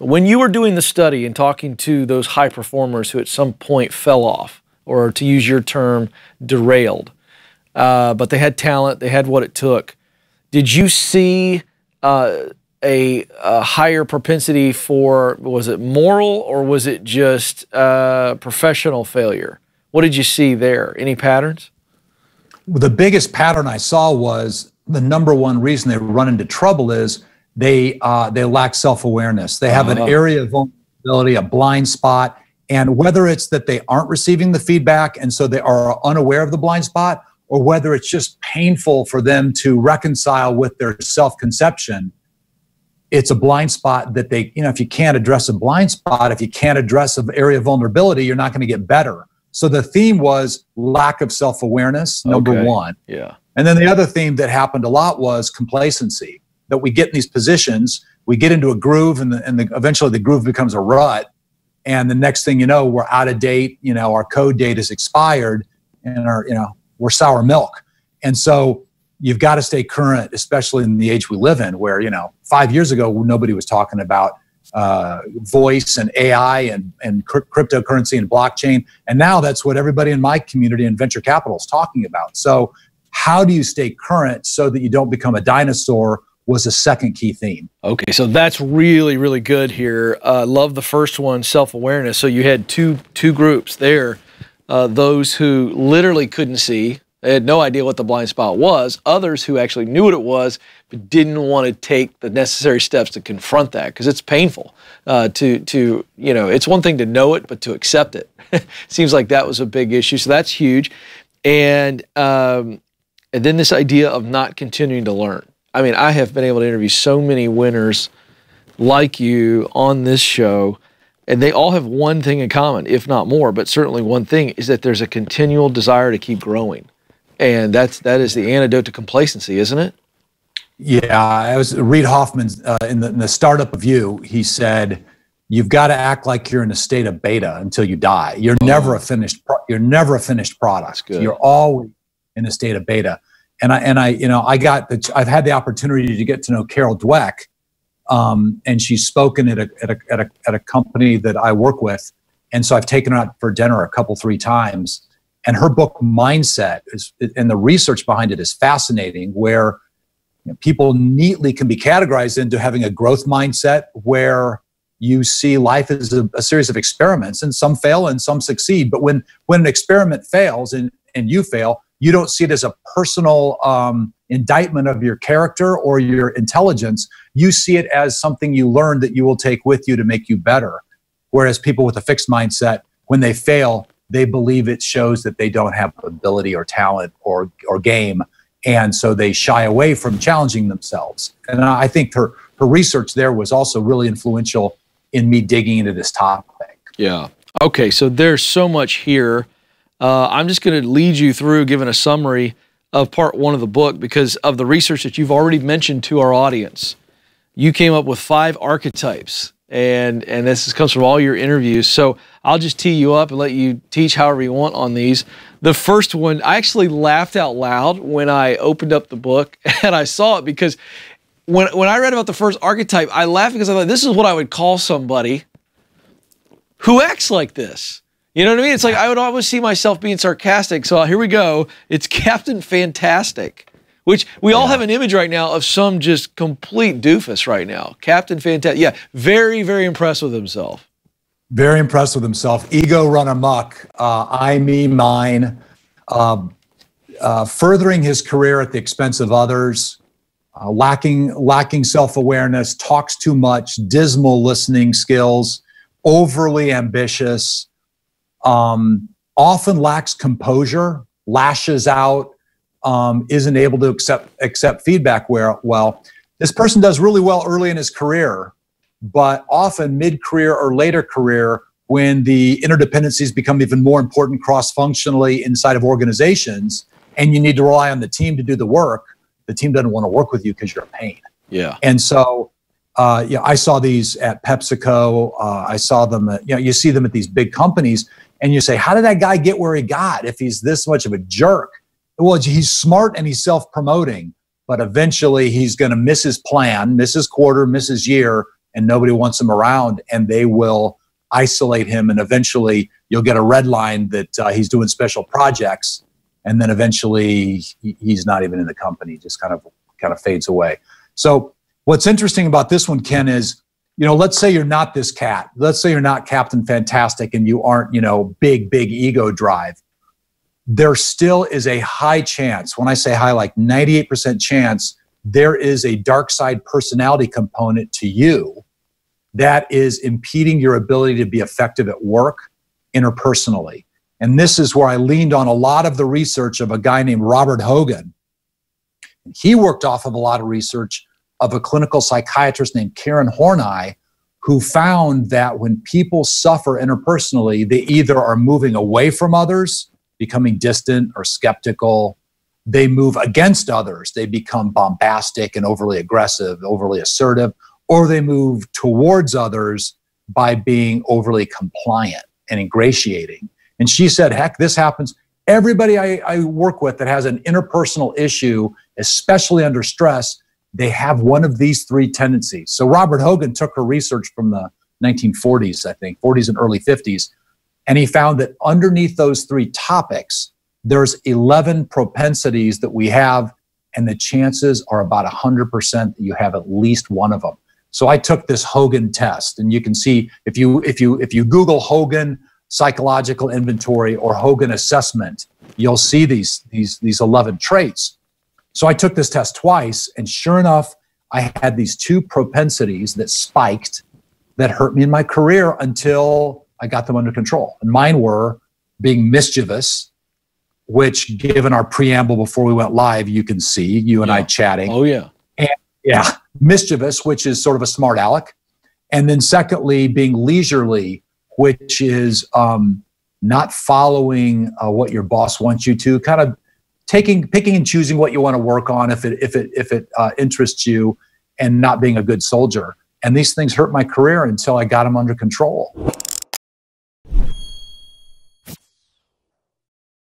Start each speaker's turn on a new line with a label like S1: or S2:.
S1: When you were doing the study and talking to those high performers who at some point fell off, or to use your term, derailed, but they had talent, they had what it took, did you see a higher propensity for, was it moral or was it just professional failure? What did you see there? Any patterns?
S2: The biggest pattern I saw was the number one reason they run into trouble is they lack self-awareness. They have an area of vulnerability, a blind spot, and whether it's that they aren't receiving the feedback and so they are unaware of the blind spot, or whether it's just painful for them to reconcile with their self-conception, it's a blind spot that they, if you can't address a blind spot, if you can't address an area of vulnerability, you're not going to get better. So the theme was lack of self-awareness, number one.
S1: Yeah.
S2: And then the other theme that happened a lot was complacency, that we get in these positions, we get into a groove, and eventually the groove becomes a rut. And the next thing you know, we're out of date, our code date is expired, and we're sour milk. And so you've got to stay current, especially in the age we live in, where, 5 years ago, nobody was talking about voice and AI and cryptocurrency and blockchain. And now that's what everybody in my community and venture capital is talking about. So how do you stay current so that you don't become a dinosaur was a second key theme.
S1: Okay, so that's really, really good here. Love the first one, self-awareness. So you had two groups there, those who literally couldn't see. They had no idea what the blind spot was. Others who actually knew what it was, but didn't want to take the necessary steps to confront that, because it's painful it's one thing to know it, but to accept it. Seems like that was a big issue. So that's huge. And then this idea of not continuing to learn. I mean, I have been able to interview so many winners like you on this show, and they all have one thing in common, if not more, but certainly one thing, is that there's a continual desire to keep growing. And that is the antidote to complacency, isn't it?
S2: Yeah, I was Reid Hoffman's in the startup of you. He said, "You've got to act like you're in a state of beta until you die. You're never a finished. You're never a finished product. You're always in a state of beta." And I've had the opportunity to get to know Carol Dweck, and she's spoken at a company that I work with, and so I've taken her out for dinner three times. And her book Mindset and the research behind it is fascinating, where people neatly can be categorized into having a growth mindset, where you see life as a series of experiments, and some fail and some succeed. But when an experiment fails and you fail, you don't see it as a personal indictment of your character or your intelligence. You see it as something you learned that you will take with you to make you better. Whereas people with a fixed mindset, when they fail, they believe it shows that they don't have ability or talent or game. And so they shy away from challenging themselves. And I think her research there was also really influential in me digging into this topic.
S1: Yeah. Okay, so there's so much here. I'm just going to lead you through giving a summary of part one of the book, because of the research that you've already mentioned to our audience. You came up with 5 archetypes, and this comes from all your interviews. So I'll just tee you up and let you teach however you want on these. The first one, I actually laughed out loud when I opened up the book and I saw it, because when I read about the first archetype, I laughed because I thought, this is what I would call somebody who acts like this. You know what I mean? It's like I would always see myself being sarcastic. So here we go. It's Captain Fantastic, which we all have an image right now of some just complete doofus right now. Captain Fantastic. Yeah, very, very impressed with himself.
S2: Very impressed with himself. Ego run amok. I, me, mine. Furthering his career at the expense of others. Lacking self-awareness. Talks too much. Dismal listening skills. Overly ambitious. Often lacks composure. Lashes out. Isn't able to accept feedback well. This person does really well early in his career, but often mid-career or later career, when the interdependencies become even more important cross-functionally inside of organizations, and you need to rely on the team to do the work, the team doesn't want to work with you because you're a pain.
S1: Yeah.
S2: And so, I saw these at PepsiCo. I saw them at, you see them at these big companies, and you say, how did that guy get where he got if he's this much of a jerk? Well, he's smart and he's self-promoting, but eventually he's going to miss his plan, miss his quarter, miss his year, and nobody wants him around, and they will isolate him, and eventually you'll get a red line that he's doing special projects, and then eventually he's not even in the company, just kind of fades away. So what's interesting about this one, Ken, is, let's say you're not this cat. Let's say you're not Captain Fantastic and you aren't, big ego drive. There still is a high chance, when I say high, like 98% chance, there is a dark side personality component to you that is impeding your ability to be effective at work interpersonally. And this is where I leaned on a lot of the research of a guy named Robert Hogan. He worked off of a lot of research of a clinical psychiatrist named Karen Horney, who found that when people suffer interpersonally, they either are moving away from others, becoming distant or skeptical. They move against others. They become bombastic and overly aggressive, overly assertive, or they move towards others by being overly compliant and ingratiating. And she said, heck, this happens. Everybody I work with that has an interpersonal issue, especially under stress, they have one of these three tendencies. So Robert Hogan took her research from the 1940s, I think, 40s and early 50s, and he found that underneath those three topics, there's 11 propensities that we have, and the chances are about 100% that you have at least one of them. So I took this Hogan test, and you can see if you Google Hogan psychological inventory or Hogan assessment, you'll see these 11 traits. So I took this test twice, and sure enough, I had these two propensities that spiked that hurt me in my career until I got them under control. And mine were being mischievous, which, given our preamble before we went live, you can see you and I chatting.
S1: Oh, yeah.
S2: And, yeah, mischievous, which is sort of a smart aleck. And then secondly, being leisurely, which is not following what your boss wants you to, kind of picking and choosing what you want to work on if it interests you, and not being a good soldier. And these things hurt my career until I got them under control.